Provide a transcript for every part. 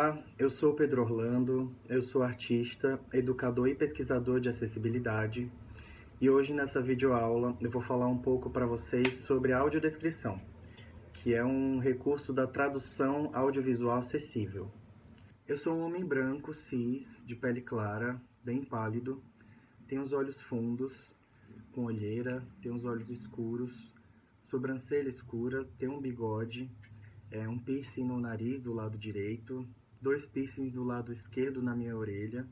Olá, eu sou Pedro Orlando, eu sou artista, educador e pesquisador de acessibilidade e hoje nessa videoaula eu vou falar um pouco para vocês sobre a audiodescrição, que é um recurso da tradução audiovisual acessível. Eu sou um homem branco, cis, de pele clara, bem pálido, tenho os olhos fundos, com olheira, tenho os olhos escuros, sobrancelha escura, tenho um bigode, um piercing no nariz do lado direito, 2 piercings do lado esquerdo na minha orelha,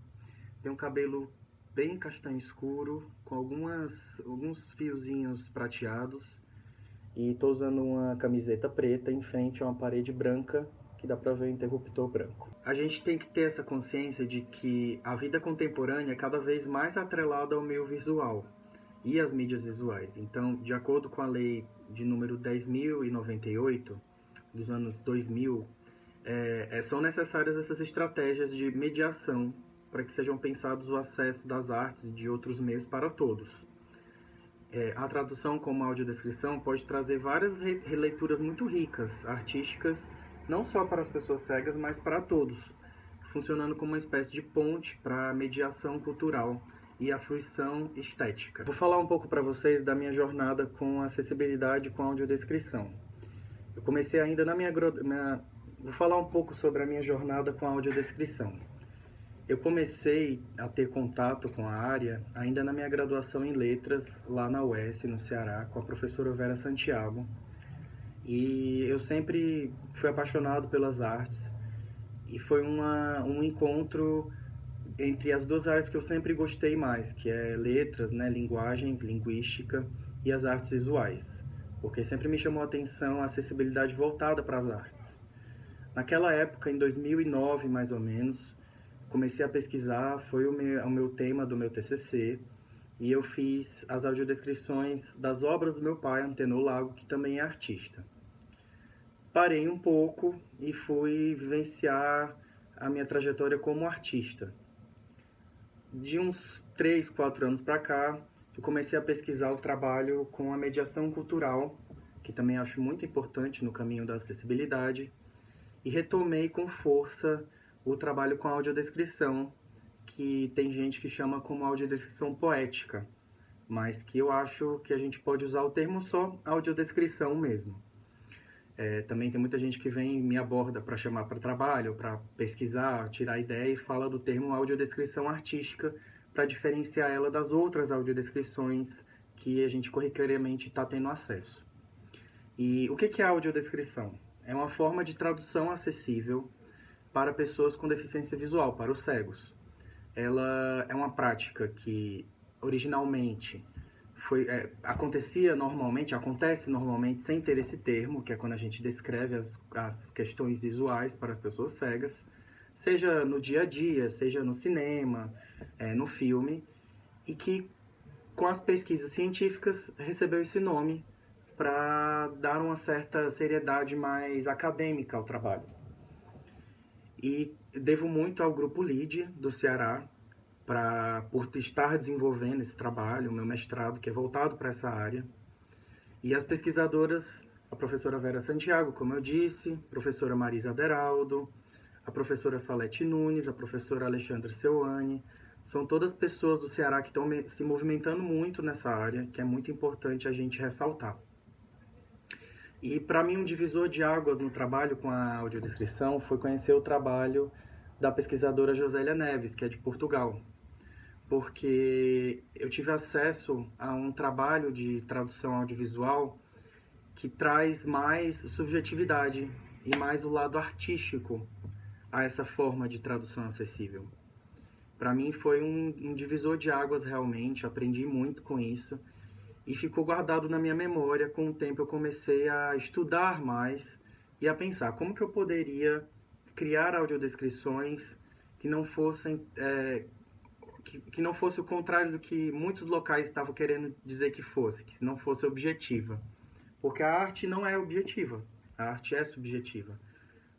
tenho um cabelo bem castanho escuro, com alguns fiozinhos prateados, e estou usando uma camiseta preta em frente a uma parede branca, que dá para ver o interruptor branco. A gente tem que ter essa consciência de que a vida contemporânea é cada vez mais atrelada ao meio visual e às mídias visuais. Então, de acordo com a lei de número 10.098, dos anos 2000, são necessárias essas estratégias de mediação para que sejam pensados o acesso das artes e de outros meios para todos. A tradução como audiodescrição pode trazer várias releituras muito ricas, artísticas, não só para as pessoas cegas, mas para todos, funcionando como uma espécie de ponte para a mediação cultural e a fruição estética. Vou falar um pouco para vocês da minha jornada com acessibilidade com audiodescrição. Eu comecei ainda Vou falar um pouco sobre a minha jornada com a audiodescrição. Eu comecei a ter contato com a área ainda na minha graduação em letras, lá na UES, no Ceará, com a professora Vera Santiago. E eu sempre fui apaixonado pelas artes. E foi um encontro entre as duas áreas que eu sempre gostei mais, que é letras, né, linguagens, linguística e as artes visuais, porque sempre me chamou a atenção a acessibilidade voltada para as artes. Naquela época, em 2009 mais ou menos, comecei a pesquisar, foi o meu tema do meu TCC, e eu fiz as audiodescrições das obras do meu pai, Antenor Lago, que também é artista. Parei um pouco e fui vivenciar a minha trajetória como artista. De uns 3, 4 anos para cá, eu comecei a pesquisar o trabalho com a mediação cultural, que também acho muito importante no caminho da acessibilidade, e retomei com força o trabalho com a audiodescrição, que tem gente que chama como audiodescrição poética, mas que eu acho que a gente pode usar o termo só audiodescrição mesmo. Também tem muita gente que vem e me aborda para chamar para trabalho, para pesquisar, tirar ideia e fala do termo audiodescrição artística para diferenciar ela das outras audiodescrições que a gente corriqueiramente está tendo acesso. E o que é a audiodescrição? É uma forma de tradução acessível para pessoas com deficiência visual, para os cegos. Ela é uma prática que originalmente acontece normalmente sem ter esse termo, que é quando a gente descreve as questões visuais para as pessoas cegas, seja no dia a dia, seja no cinema, no filme, e que com as pesquisas científicas recebeu esse nome para dar uma certa seriedade mais acadêmica ao trabalho. E devo muito ao Grupo LID do Ceará, por estar desenvolvendo esse trabalho, o meu mestrado, que é voltado para essa área. E as pesquisadoras, a professora Vera Santiago, como eu disse, a professora Marisa Aderaldo, a professora Salete Nunes, a professora Alexandra Seuane, são todas pessoas do Ceará que estão se movimentando muito nessa área, que é muito importante a gente ressaltar. E para mim um divisor de águas no trabalho com a audiodescrição foi conhecer o trabalho da pesquisadora Josélia Neves, que é de Portugal, porque eu tive acesso a um trabalho de tradução audiovisual que traz mais subjetividade e mais o lado artístico a essa forma de tradução acessível. Para mim foi um divisor de águas realmente, aprendi muito com isso e ficou guardado na minha memória. Com o tempo eu comecei a estudar mais e a pensar como que eu poderia criar audiodescrições que não fossem que não fosse o contrário do que muitos locais estavam querendo dizer que fosse, que não fosse objetiva. Porque a arte não é objetiva, a arte é subjetiva.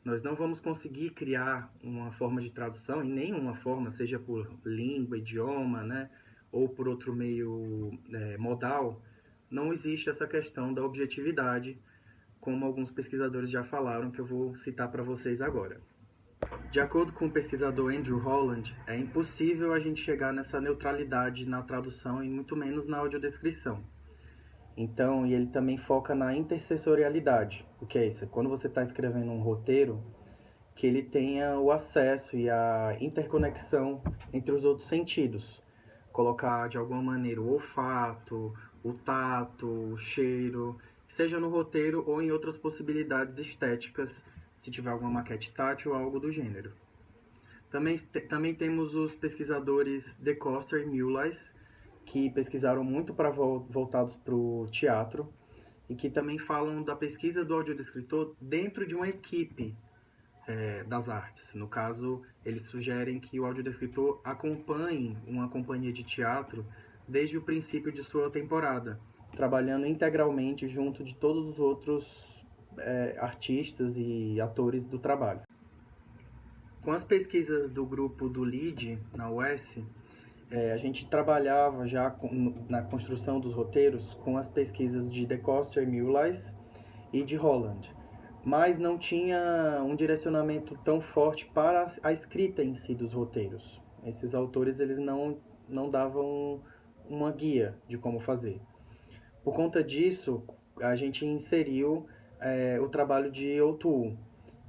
Nós não vamos conseguir criar uma forma de tradução, em nenhuma forma, seja por língua, idioma, né, ou por outro meio modal, não existe essa questão da objetividade, como alguns pesquisadores já falaram, que eu vou citar para vocês agora. De acordo com o pesquisador Andrew Holland, é impossível a gente chegar nessa neutralidade na tradução e muito menos na audiodescrição. Então, e ele também foca na intersensorialidade. O que é isso? É quando você está escrevendo um roteiro, que ele tenha o acesso e a interconexão entre os outros sentidos. Colocar de alguma maneira o olfato, o tato, o cheiro, seja no roteiro ou em outras possibilidades estéticas, se tiver alguma maquete tátil ou algo do gênero. Também temos os pesquisadores De Coster e Muleis, que pesquisaram muito voltados para o teatro e que também falam da pesquisa do audiodescritor dentro de uma equipe das artes. No caso, eles sugerem que o audiodescritor acompanhe uma companhia de teatro desde o princípio de sua temporada, trabalhando integralmente junto de todos os outros artistas e atores do trabalho. Com as pesquisas do grupo do LEAD, na UES, a gente trabalhava já na construção dos roteiros com as pesquisas de De Coster, Muleis e de Holland, mas não tinha um direcionamento tão forte para a escrita em si dos roteiros. Esses autores eles não davam uma guia de como fazer. Por conta disso, a gente inseriu o trabalho de O'Toole,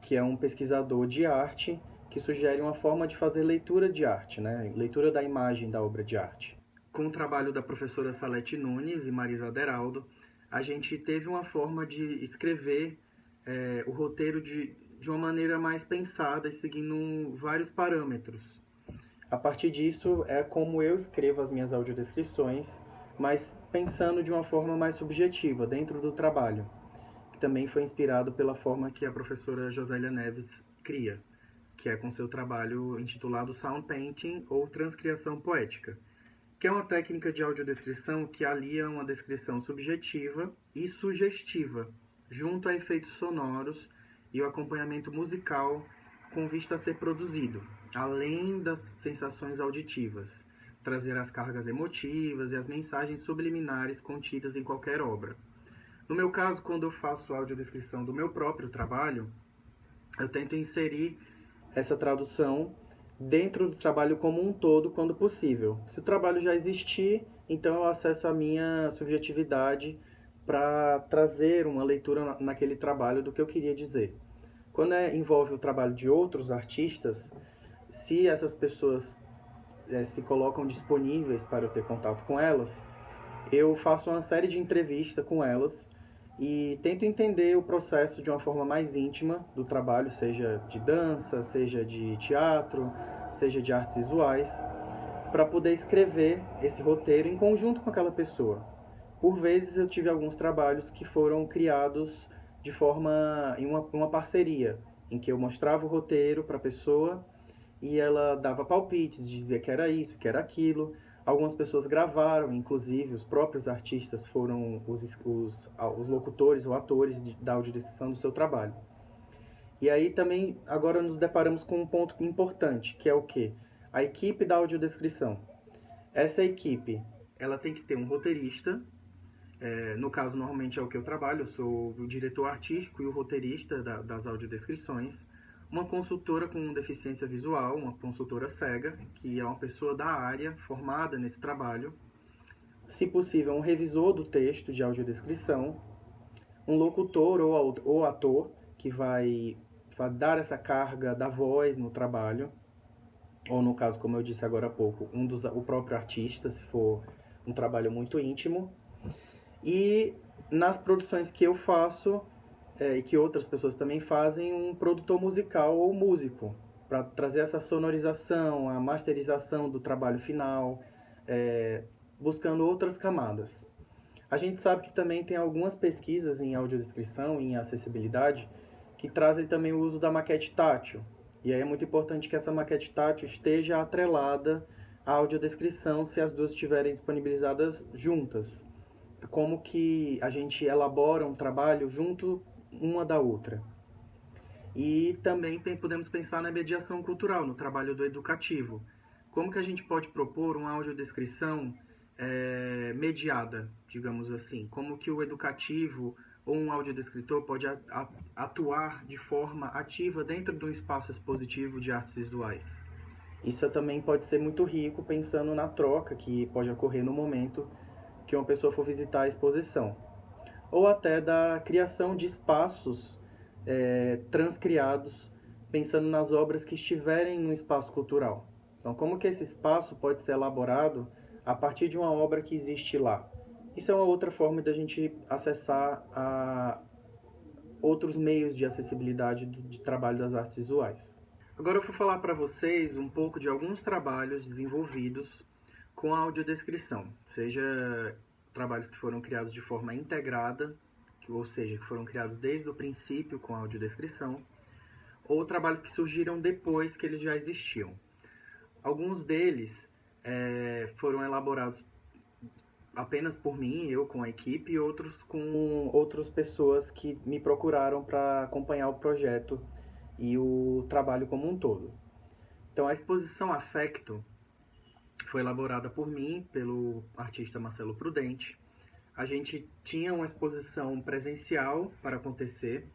que é um pesquisador de arte que sugere uma forma de fazer leitura de arte, né? Leitura da imagem da obra de arte. Com o trabalho da professora Salete Nunes e Marisa Aderaldo, a gente teve uma forma de escrever o roteiro de uma maneira mais pensada e seguindo vários parâmetros. A partir disso, é como eu escrevo as minhas audiodescrições, mas pensando de uma forma mais subjetiva, dentro do trabalho, que também foi inspirado pela forma que a professora Josélia Neves cria, que é com seu trabalho intitulado Sound Painting ou Transcriação Poética, que é uma técnica de audiodescrição que alia uma descrição subjetiva e sugestiva, junto a efeitos sonoros e o acompanhamento musical com vista a ser produzido, além das sensações auditivas, trazer as cargas emotivas e as mensagens subliminares contidas em qualquer obra. No meu caso, quando eu faço audiodescrição do meu próprio trabalho, eu tento inserir essa tradução dentro do trabalho como um todo, quando possível. Se o trabalho já existir, então eu acesso a minha subjetividade para trazer uma leitura naquele trabalho do que eu queria dizer. Quando envolve o trabalho de outros artistas, se essas pessoas se colocam disponíveis para eu ter contato com elas, eu faço uma série de entrevistas com elas e tento entender o processo de uma forma mais íntima do trabalho, seja de dança, seja de teatro, seja de artes visuais, para poder escrever esse roteiro em conjunto com aquela pessoa. Por vezes eu tive alguns trabalhos que foram criados de forma em uma parceria, em que eu mostrava o roteiro para a pessoa e ela dava palpites, dizia que era isso, que era aquilo. Algumas pessoas gravaram, inclusive os próprios artistas foram os locutores ou atores da audiodescrição do seu trabalho. E aí também agora nos deparamos com um ponto importante, que é o quê? A equipe da audiodescrição. Essa equipe, ela tem que ter um roteirista, no caso normalmente é o que eu trabalho, eu sou o diretor artístico e o roteirista das audiodescrições, uma consultora com deficiência visual, uma consultora cega, que é uma pessoa da área formada nesse trabalho, se possível um revisor do texto de audiodescrição, um locutor ou ator que vai dar essa carga da voz no trabalho, ou no caso, como eu disse agora há pouco, o próprio artista, se for um trabalho muito íntimo. E nas produções que eu faço, e que outras pessoas também fazem, um produtor musical ou músico, para trazer essa sonorização, a masterização do trabalho final, buscando outras camadas. A gente sabe que também tem algumas pesquisas em audiodescrição e em acessibilidade que trazem também o uso da maquete tátil. E aí é muito importante que essa maquete tátil esteja atrelada à audiodescrição se as duas estiverem disponibilizadas juntas. Como que a gente elabora um trabalho junto uma da outra. E também podemos pensar na mediação cultural, no trabalho do educativo. Como que a gente pode propor uma audiodescrição mediada, digamos assim? Como que o educativo ou um audiodescritor pode atuar de forma ativa dentro de um espaço expositivo de artes visuais. Isso também pode ser muito rico pensando na troca que pode ocorrer no momento que uma pessoa for visitar a exposição. Ou até da criação de espaços transcriados, pensando nas obras que estiverem no espaço cultural. Então, como que esse espaço pode ser elaborado a partir de uma obra que existe lá? Isso é uma outra forma de a gente acessar outros meios de acessibilidade de trabalho das artes visuais. Agora eu vou falar para vocês um pouco de alguns trabalhos desenvolvidos com a audiodescrição, seja trabalhos que foram criados de forma integrada, ou seja, que foram criados desde o princípio com a audiodescrição, ou trabalhos que surgiram depois que eles já existiam. Alguns deles foram elaborados apenas por mim, eu com a equipe, e outros com outras pessoas que me procuraram para acompanhar o projeto e o trabalho como um todo. Então, a exposição Afecto foi elaborada por mim, pelo artista Marcelo Prudente. A gente tinha uma exposição presencial para acontecer,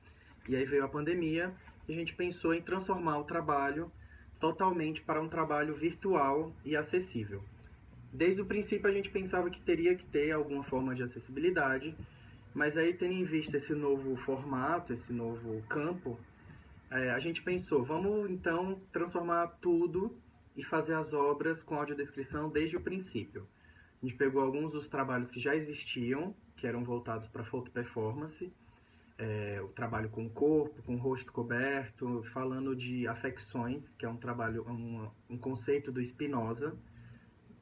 e aí veio a pandemia, e a gente pensou em transformar o trabalho totalmente para um trabalho virtual e acessível. Desde o princípio a gente pensava que teria que ter alguma forma de acessibilidade, mas aí tendo em vista esse novo formato, esse novo campo, a gente pensou, vamos então transformar tudo e fazer as obras com audiodescrição desde o princípio. A gente pegou alguns dos trabalhos que já existiam, que eram voltados para foto performance, o trabalho com o corpo, com o rosto coberto, falando de afecções, que é um trabalho, um conceito do Spinoza.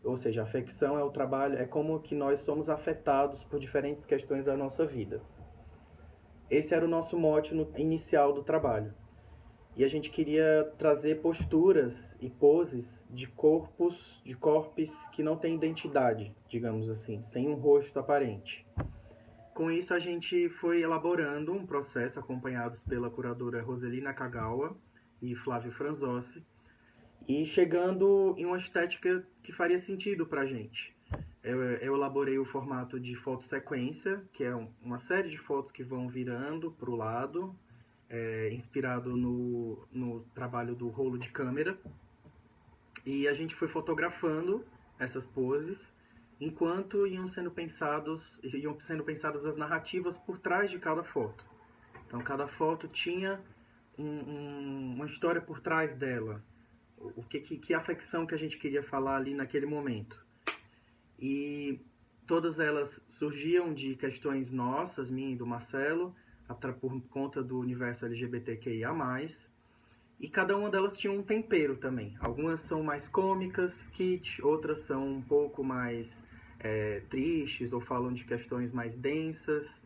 Ou seja, a afecção é o trabalho, é como que nós somos afetados por diferentes questões da nossa vida. Esse era o nosso mote inicial do trabalho. E a gente queria trazer posturas e poses de corpos que não têm identidade, digamos assim, sem um rosto aparente. Com isso, a gente foi elaborando um processo acompanhados pela curadora Roseli Nakagawa e Flávio Franzossi, e chegando em uma estética que faria sentido para a gente. Eu elaborei o formato de foto-sequência, que é uma série de fotos que vão virando para o lado, inspirado no trabalho do rolo de câmera. E a gente foi fotografando essas poses, enquanto iam sendo pensadas as narrativas por trás de cada foto. Então, cada foto tinha uma história por trás dela. Que afecção que a gente queria falar ali naquele momento. E todas elas surgiam de questões nossas, minha e do Marcelo, por conta do universo LGBTQIA+, e cada uma delas tinha um tempero também. Algumas são mais cômicas, kitsch, outras são um pouco mais tristes, ou falam de questões mais densas,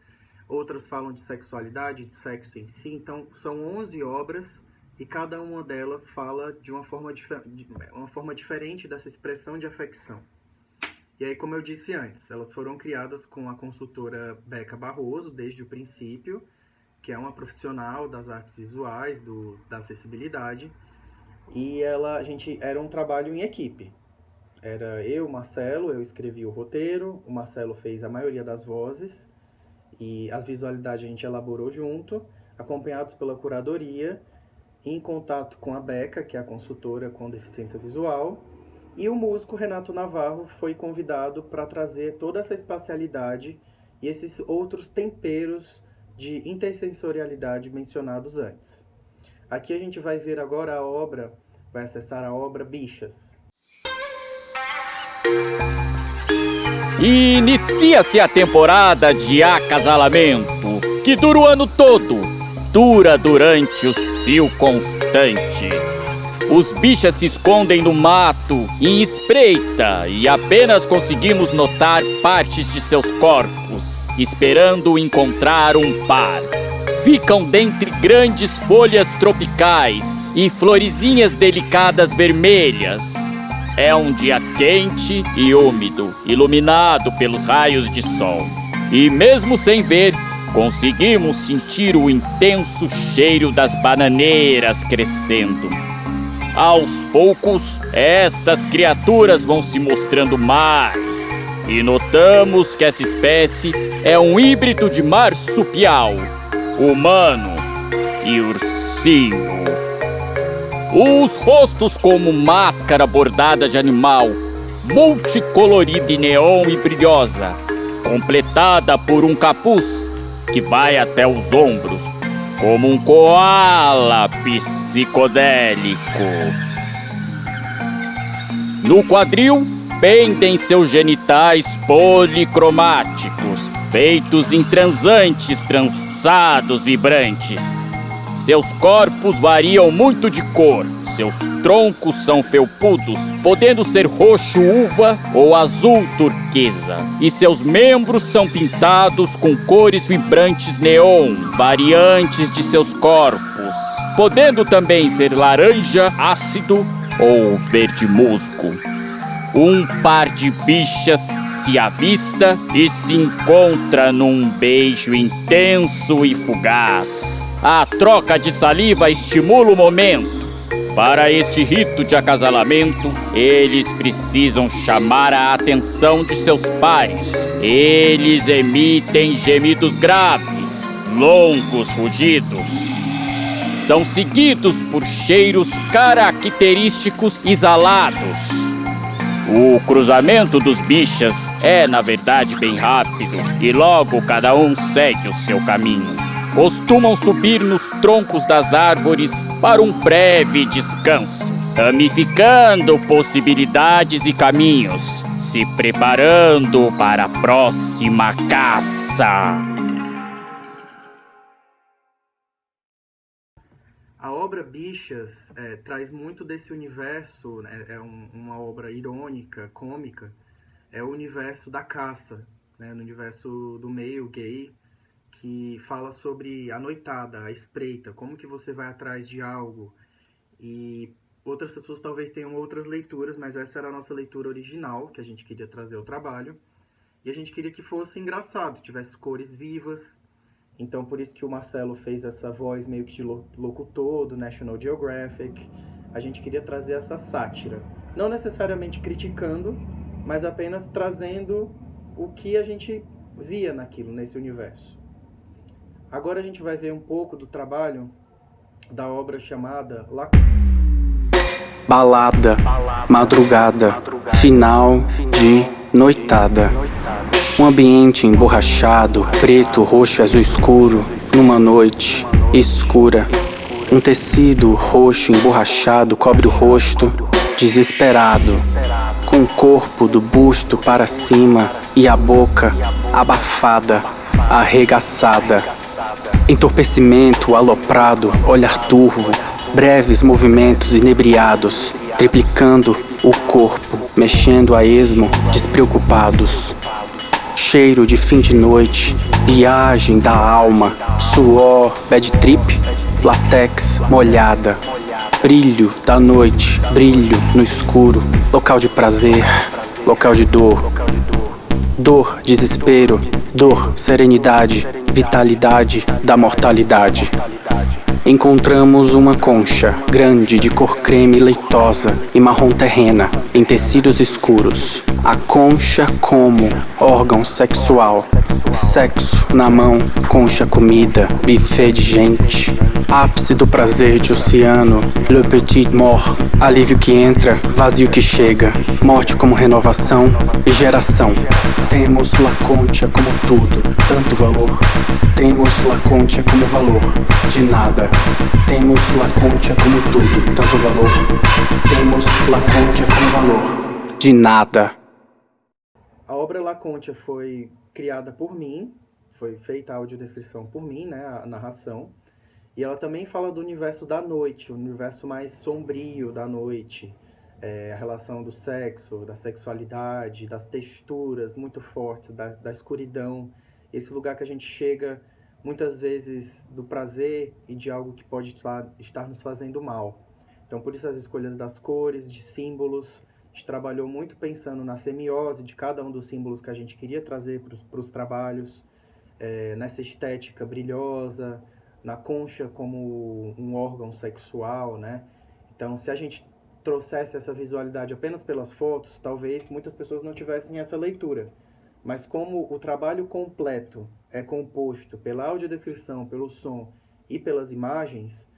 outras falam de sexualidade, de sexo em si. Então, são 11 obras, e cada uma delas fala de uma forma diferente dessa expressão de afecção. E aí, como eu disse antes, elas foram criadas com a consultora Beca Barroso, desde o princípio, que é uma profissional das artes visuais, da acessibilidade, e era um trabalho em equipe. Era eu, Marcelo, eu escrevi o roteiro, o Marcelo fez a maioria das vozes, e as visualidades a gente elaborou junto, acompanhados pela curadoria, em contato com a Beca, que é a consultora com deficiência visual, e o músico Renato Navarro foi convidado para trazer toda essa espacialidade e esses outros temperos de intersensorialidade mencionados antes. Aqui a gente vai ver agora vai acessar a obra Bichas. Inicia-se a temporada de acasalamento, que dura o ano todo. Dura durante o cio constante. Os bichas se escondem no mato em espreita e apenas conseguimos notar partes de seus corpos, esperando encontrar um par. Ficam dentre grandes folhas tropicais e florezinhas delicadas vermelhas. É um dia quente e úmido, iluminado pelos raios de sol. E mesmo sem ver, conseguimos sentir o intenso cheiro das bananeiras crescendo. Aos poucos, estas criaturas vão se mostrando mais e notamos que essa espécie é um híbrido de marsupial, humano e ursinho. Os rostos como máscara bordada de animal, multicolorida e neon e brilhosa, completada por um capuz que vai até os ombros, como um koala psicodélico. No quadril, pendem seus genitais policromáticos, feitos em transantes trançados vibrantes. Seus corpos variam muito de cor, seus troncos são felpudos, podendo ser roxo uva ou azul turquesa. E seus membros são pintados com cores vibrantes neon, variantes de seus corpos, podendo também ser laranja ácido ou verde musgo. Um par de bichas se avista e se encontra num beijo intenso e fugaz. A troca de saliva estimula o momento. Para este rito de acasalamento, eles precisam chamar a atenção de seus pares. Eles emitem gemidos graves, longos rugidos. São seguidos por cheiros característicos exalados. O cruzamento dos bichas é, na verdade, bem rápido e logo cada um segue o seu caminho. Costumam subir nos troncos das árvores para um breve descanso, ramificando possibilidades e caminhos, se preparando para a próxima caça. A obra Bichas traz muito desse universo, né? Uma obra irônica, cômica, é o universo da caça, né? No universo do meio gay, que fala sobre a noitada, a espreita, como que você vai atrás de algo. E outras pessoas talvez tenham outras leituras, mas essa era a nossa leitura original, que a gente queria trazer ao trabalho. E a gente queria que fosse engraçado, tivesse cores vivas. Então, por isso que o Marcelo fez essa voz meio que de locutor do National Geographic. A gente queria trazer essa sátira. Não necessariamente criticando, mas apenas trazendo o que a gente via naquilo, nesse universo. Agora a gente vai ver um pouco do trabalho da obra chamada Balada, madrugada, final de noitada. Um ambiente emborrachado, preto, roxo e azul escuro, numa noite escura. Um tecido roxo emborrachado cobre o rosto, desesperado, com o corpo do busto para cima e a boca abafada, arregaçada. Entorpecimento aloprado, olhar turvo, breves movimentos inebriados, triplicando o corpo, mexendo a esmo, despreocupados. Cheiro de fim de noite, viagem da alma, suor, bad trip, latex molhada. Brilho da noite, brilho no escuro, local de prazer, local de dor. Dor, desespero, dor, serenidade, vitalidade da mortalidade. Encontramos uma concha grande de cor creme leitosa e marrom terrena, em tecidos escuros. A concha como órgão sexual. Sexo na mão, concha comida, buffet de gente. Ápice do prazer de oceano, le petit mort. Alívio que entra, vazio que chega. Morte como renovação e geração. Temos La Concha como tudo, tanto valor. Temos La Concha como valor, de nada. Temos La Concha como tudo, tanto valor. Temos La Concha como valor, de nada. A obra La Concha foi criada por mim, foi feita a audiodescrição por mim, né, a narração. E ela também fala do universo da noite, o universo mais sombrio da noite. A relação do sexo, da sexualidade, das texturas muito fortes, da escuridão. Esse lugar que a gente chega, muitas vezes, do prazer e de algo que pode estar nos fazendo mal. Então, por isso as escolhas das cores, de símbolos. A gente trabalhou muito pensando na semiose de cada um dos símbolos que a gente queria trazer para os trabalhos, nessa estética brilhosa, na concha como um órgão sexual, né? Então, se a gente trouxesse essa visualidade apenas pelas fotos, talvez muitas pessoas não tivessem essa leitura. Mas como o trabalho completo é composto pela audiodescrição, pelo som e pelas imagens,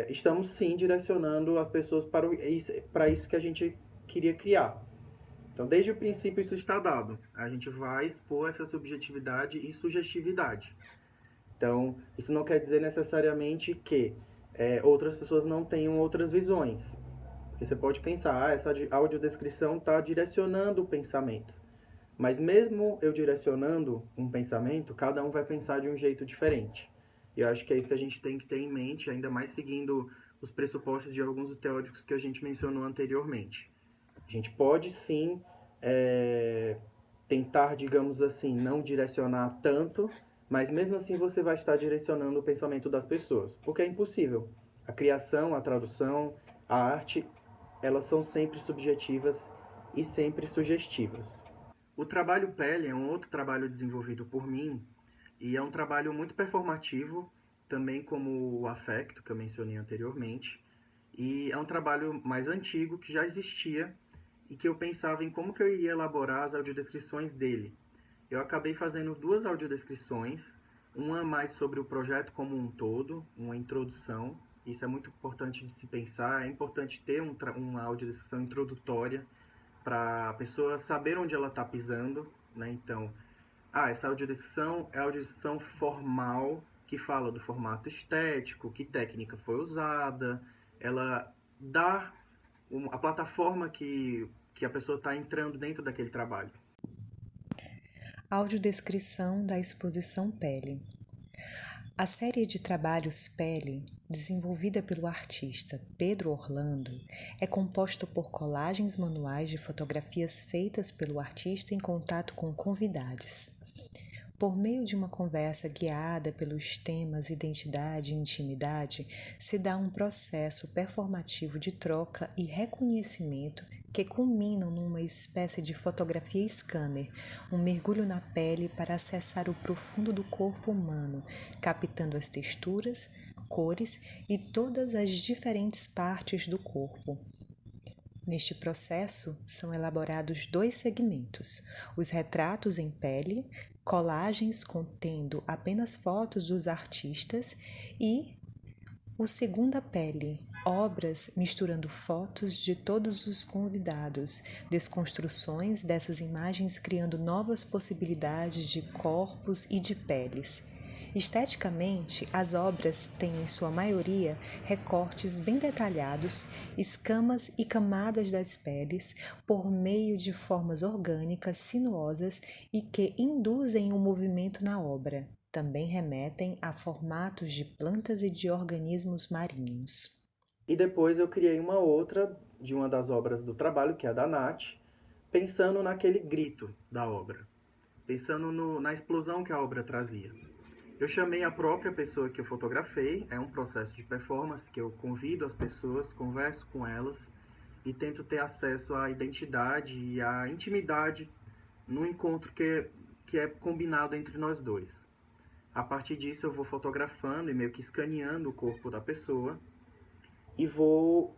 estamos sim direcionando as pessoas para isso que a gente queria criar. Então, desde o princípio isso está dado. A gente vai expor essa subjetividade e sugestividade. Então, isso não quer dizer necessariamente que outras pessoas não tenham outras visões. Porque você pode pensar, essa audiodescrição está direcionando o pensamento. Mas mesmo eu direcionando um pensamento, cada um vai pensar de um jeito diferente. E eu acho que é isso que a gente tem que ter em mente, ainda mais seguindo os pressupostos de alguns teóricos que a gente mencionou anteriormente. A gente pode sim tentar, digamos assim, não direcionar tanto, mas mesmo assim você vai estar direcionando o pensamento das pessoas, porque é impossível. A criação, a tradução, a arte, elas são sempre subjetivas e sempre sugestivas. O trabalho pele é um outro trabalho desenvolvido por mim e é um trabalho muito performativo, também como o afecto, que eu mencionei anteriormente, e é um trabalho mais antigo que já existia e que eu pensava em como que eu iria elaborar as audiodescrições dele. Eu acabei fazendo 2 audiodescrições, uma mais sobre o projeto como um todo, uma introdução. Isso é muito importante de se pensar, é importante ter uma audiodescrição introdutória para a pessoa saber onde ela está pisando, né? Então, essa audiodescrição é a audiodescrição formal, que fala do formato estético, que técnica foi usada, ela dá a plataforma que a pessoa está entrando dentro daquele trabalho. Audiodescrição da exposição Pele. A série de trabalhos Pele, desenvolvida pelo artista Pedro Orlando, é composta por colagens manuais de fotografias feitas pelo artista em contato com convidados. Por meio de uma conversa guiada pelos temas identidade e intimidade, se dá um processo performativo de troca e reconhecimento que culminam numa espécie de fotografia scanner, um mergulho na pele para acessar o profundo do corpo humano, captando as texturas, cores e todas as diferentes partes do corpo. Neste processo, são elaborados 2 segmentos: os retratos em pele, colagens contendo apenas fotos dos artistas, e o Segunda Pele, obras misturando fotos de todos os convidados, desconstruções dessas imagens criando novas possibilidades de corpos e de peles. Esteticamente, as obras têm, em sua maioria, recortes bem detalhados, escamas e camadas das peles, por meio de formas orgânicas, sinuosas e que induzem o movimento na obra. Também remetem a formatos de plantas e de organismos marinhos. E depois eu criei uma outra de uma das obras do trabalho, que é a da Nath, pensando naquele grito da obra, pensando na explosão que a obra trazia. Eu chamei a própria pessoa que eu fotografei, é um processo de performance que eu convido as pessoas, converso com elas e tento ter acesso à identidade e à intimidade no encontro que é combinado entre nós dois. A partir disso eu vou fotografando e meio que escaneando o corpo da pessoa e vou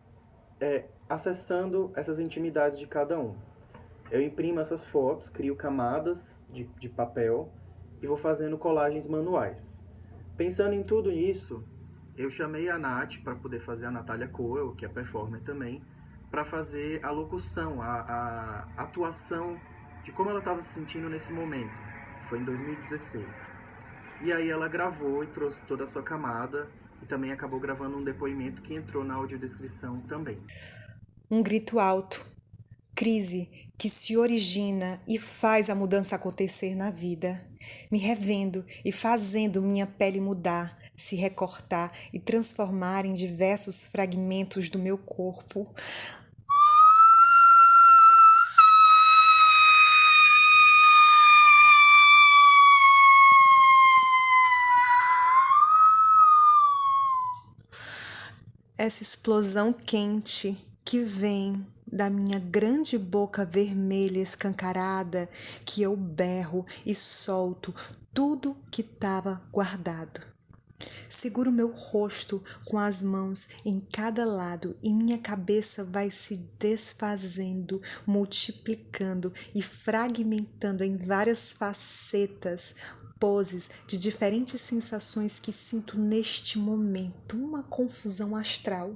acessando essas intimidades de cada um. Eu imprimo essas fotos, crio camadas de papel e vou fazendo colagens manuais. Pensando em tudo isso, eu chamei a Nath para poder fazer, a Natália Coel, que é performer também, para fazer a locução, a atuação de como ela estava se sentindo nesse momento. Foi em 2016. E aí ela gravou e trouxe toda a sua camada e também acabou gravando um depoimento que entrou na audiodescrição também. Um grito alto, crise que se origina e faz a mudança acontecer na vida, me revendo e fazendo minha pele mudar, se recortar e transformar em diversos fragmentos do meu corpo. Essa explosão quente que vem da minha grande boca vermelha escancarada, que eu berro e solto tudo que estava guardado. Seguro meu rosto com as mãos em cada lado e minha cabeça vai se desfazendo, multiplicando e fragmentando em várias facetas, poses de diferentes sensações que sinto neste momento, uma confusão astral.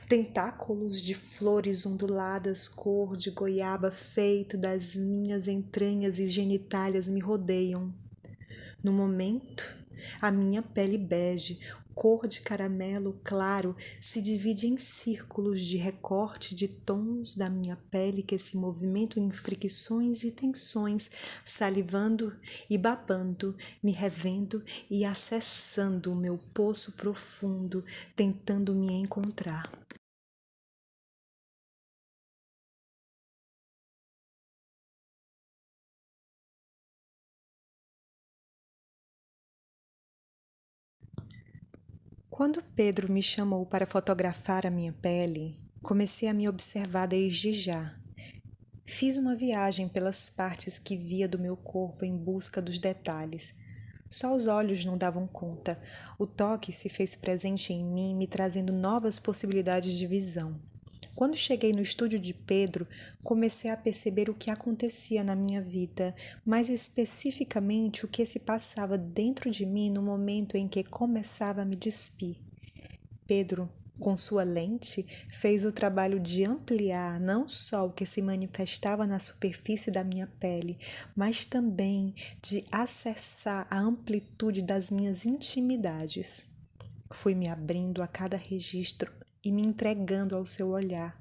Tentáculos de flores onduladas, cor de goiaba, feito das minhas entranhas e genitálias me rodeiam. No momento, a minha pele bege, cor de caramelo claro, se divide em círculos de recorte de tons da minha pele que se movimentam em fricções e tensões, salivando e babando, me revendo e acessando o meu poço profundo, tentando me encontrar. Quando Pedro me chamou para fotografar a minha pele, comecei a me observar desde já. Fiz uma viagem pelas partes que via do meu corpo em busca dos detalhes. Só os olhos não davam conta. O toque se fez presente em mim, me trazendo novas possibilidades de visão. Quando cheguei no estúdio de Pedro, comecei a perceber o que acontecia na minha vida, mais especificamente o que se passava dentro de mim no momento em que começava a me despir. Pedro, com sua lente, fez o trabalho de ampliar não só o que se manifestava na superfície da minha pele, mas também de acessar a amplitude das minhas intimidades. Fui me abrindo a cada registro e me entregando ao seu olhar.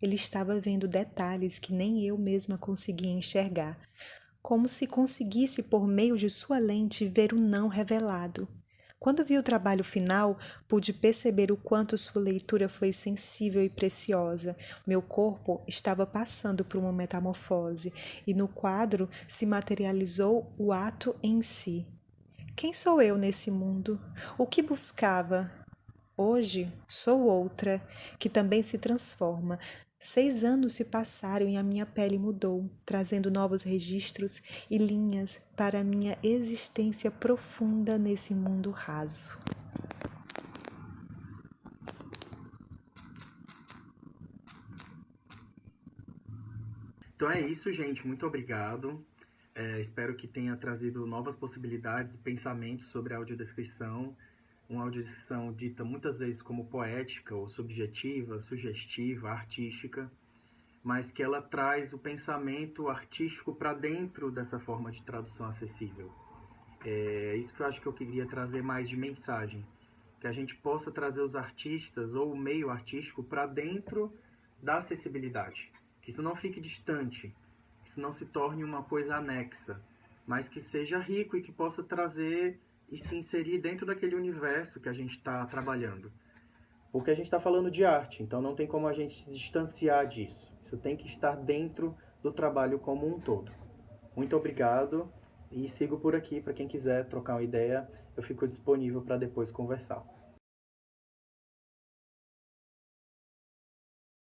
Ele estava vendo detalhes que nem eu mesma conseguia enxergar, como se conseguisse, por meio de sua lente, ver o não revelado. Quando vi o trabalho final, pude perceber o quanto sua leitura foi sensível e preciosa. Meu corpo estava passando por uma metamorfose, e no quadro se materializou o ato em si. Quem sou eu nesse mundo? O que buscava? Hoje sou outra, que também se transforma. 6 anos se passaram e a minha pele mudou, trazendo novos registros e linhas para a minha existência profunda nesse mundo raso. Então é isso, gente. Muito obrigado. Espero que tenha trazido novas possibilidades e pensamentos sobre a audiodescrição. Uma audiodescrição dita muitas vezes como poética ou subjetiva, sugestiva, artística, mas que ela traz o pensamento artístico para dentro dessa forma de tradução acessível. É isso que eu acho que eu queria trazer mais de mensagem, que a gente possa trazer os artistas ou o meio artístico para dentro da acessibilidade, que isso não fique distante, que isso não se torne uma coisa anexa, mas que seja rico e que possa trazer e se inserir dentro daquele universo que a gente está trabalhando. Porque a gente está falando de arte, então não tem como a gente se distanciar disso. Isso tem que estar dentro do trabalho como um todo. Muito obrigado e sigo por aqui. Para quem quiser trocar uma ideia, eu fico disponível para depois conversar.